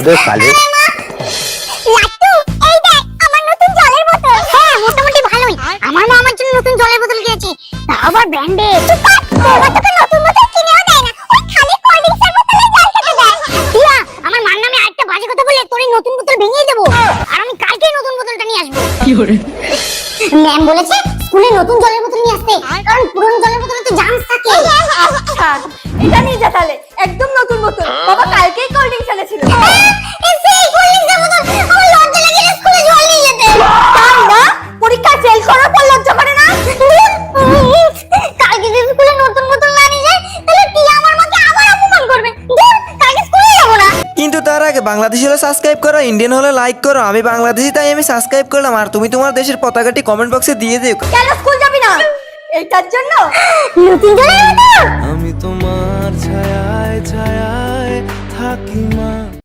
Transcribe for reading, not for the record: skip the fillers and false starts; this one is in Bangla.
আবে সালে লাট্টু, এই দেখ আমার নতুন জলের বোতল। হ্যাঁ, মোটামুটি ভালোই। আমার মা আমার জন্য নতুন জলের বোতল কিনেছে, তা আবার ব্র্যান্ডেড। বাবা তোকে নতুন বোতল কিনেও দেয় না, ওই খালি কোল্ড ড্রিঙ্কসের বোতলে জল খেতে দেয়। দিয়া, আমার মার নামে আরেকটা বাজে কথা বলে তোর এই নতুন বোতল ভেঙে দেবো, আর আমি কালকেই নতুন বোতলটা নিয়ে আসবো। ম্যাম বলেছে স্কুলে নতুন জলের বোতল নিয়ে আসতে, কারণ পুরনো জলের বোতলে তো জার্মস থাকে। আচ্ছা, এটা নিয়ে যা তাহলে, একদম নতুন বোতল। বাবা কালকেই কোল্ড ড্রিঙ্কস এনেছিল। সেই কোল্ড ড্রিঙ্কসের বোতল আমার লজ্জা লাগে স্কুলে জল নিয়ে যেতে। তাই না? পরীক্ষা ফেল করার পর লজ্জা করে না? কালকে যদি স্কুলে নতুন বোতল না নিয়ে যায়, তাহলে টিয়া আমার মাকে আবার অপমান করবে। ধুর, কালকে স্কুলে যাবো না। কিন্তু তার আগে বাংলাদেশি হলে সাবস্ক্রাইব করো, ইন্ডিয়ান হলে লাইক করো। আমি বাংলাদেশি তাই আমি সাবস্ক্রাইব করলাম, আর তুমি তোমার দেশের পতাকাটি কমেন্ট বক্সে দিয়ে দিও। কেন স্কুল যাবি না? এইটার জন্য নতুন জলের বোতল। আমি তোমার ছায়ায় ছায়ায় থাকি মা।